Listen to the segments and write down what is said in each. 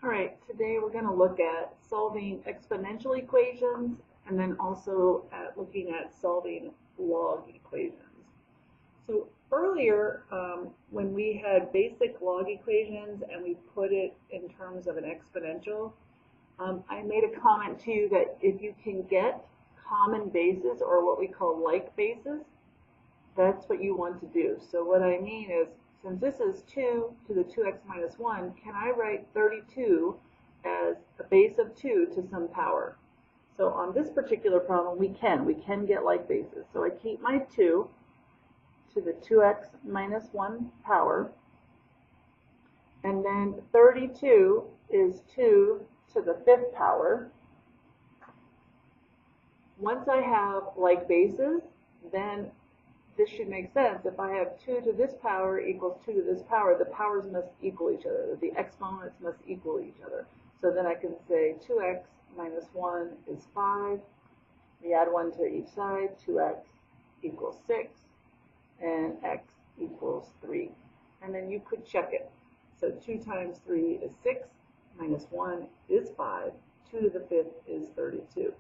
All right, today we're going to look at solving exponential equations and then also at looking at solving log equations. So earlier, when we had basic log equations and we put it in terms of an exponential, I made a comment to you that if you can get common bases or what we call like bases, that's what you want to do. So what I mean is, since this is 2 to the 2x minus 1, can I write 32 as a base of 2 to some power? So on this particular problem, we can get like bases. So I keep my 2 to the 2x minus 1 power, and then 32 is 2 to the 5th power. Once I have like bases, then this should make sense. If I have 2 to this power equals 2 to this power, the powers must equal each other. The exponents must equal each other. So then I can say 2x minus 1 is 5. We add 1 to each side. 2x equals 6. And x equals 3. And then you could check it. So 2 times 3 is 6. Minus 1 is 5. 2 to the 5th is 32.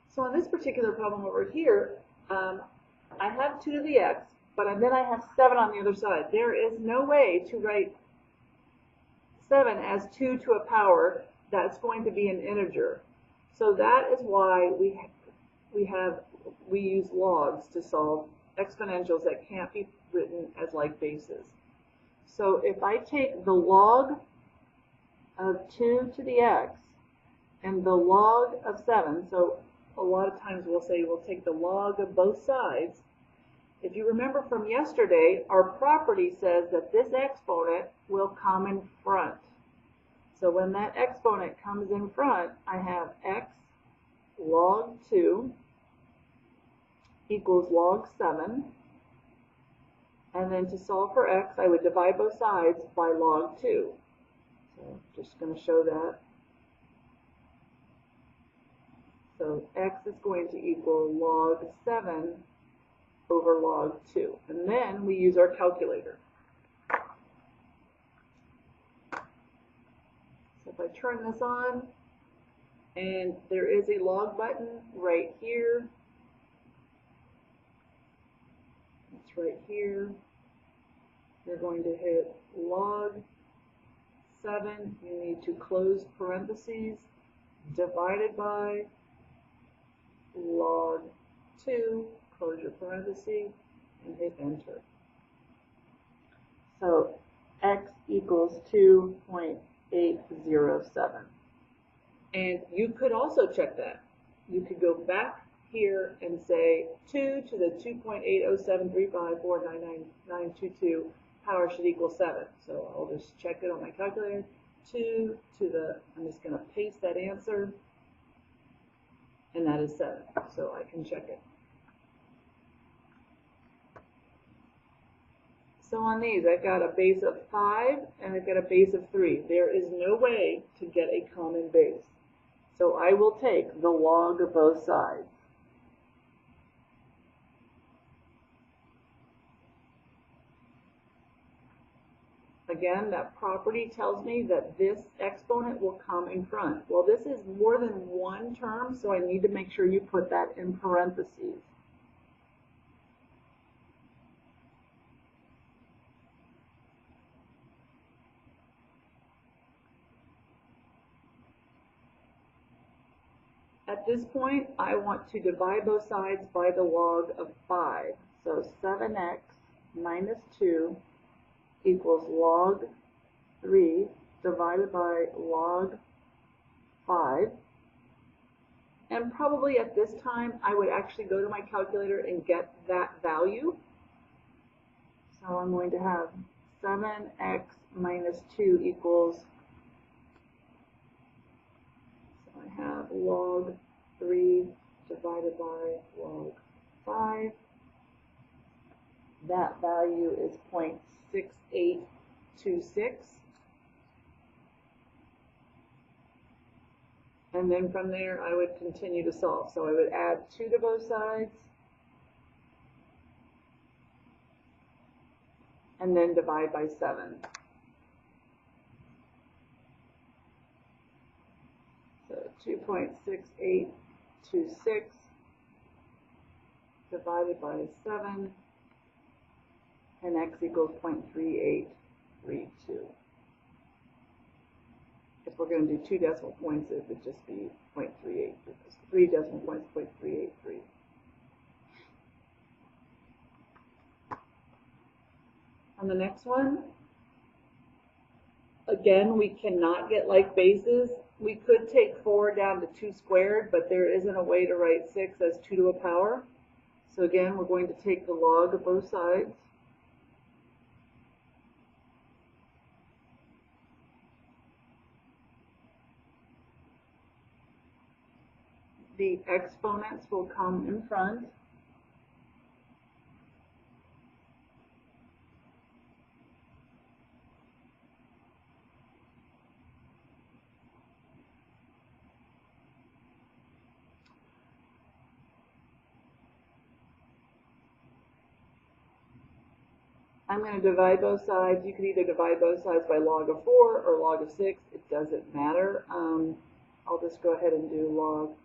So on this particular problem over here, I have 2 to the x, but then I have 7 on the other side. There is no way to write 7 as 2 to a power that's going to be an integer. So that is why we use logs to solve exponentials that can't be written as like bases. So if I take the log of 2 to the x and the log of 7, so a lot of times we'll say we'll take the log of both sides. If you remember from yesterday, our property says that this exponent will come in front. So when that exponent comes in front, I have x log 2 equals log 7. And then to solve for x, I would divide both sides by log 2. So I'm just going to show that. So x is going to equal log 7 over log 2. And then we use our calculator. So if I turn this on, and there is a log button right here. It's right here. You're going to hit log 7. You need to close parentheses, divided by log 2, close your parenthesis, and hit enter. So x equals 2.807. And you could also check that. You could go back here and say 2 to the 2.80735499922 power should equal 7. So I'll just check it on my calculator. 2 to the, I'm just going to paste that answer. And that is 7, so I can check it. So on these, I've got a base of 5 and I've got a base of 3. There is no way to get a common base. So I will take the log of both sides. Again, that property tells me that this exponent will come in front. Well, this is more than one term, so I need to make sure you put that in parentheses. At this point, I want to divide both sides by the log of 5. So 7x minus 2 equals log 3 divided by log 5. And probably at this time, I would actually go to my calculator and get that value. So I'm going to have 7x minus 2 equals, so I have log 3 divided by log 5. That value is 0.6826. And then from there, I would continue to solve. So I would add 2 to both sides. And then divide by 7. 2.6826 divided by 7, and x equals 0.3832. If we're going to do 2 decimal points, it would just be 0.38. 3 decimal points, 0.383. On the next one, again, we cannot get like bases. We could take 4 down to 2 squared, but there isn't a way to write 6 as 2 to a power. So again, we're going to take the log of both sides. The exponents will come in front. I'm going to divide both sides. You could either divide both sides by log of 4 or log of 6. It doesn't matter. I'll just go ahead and do log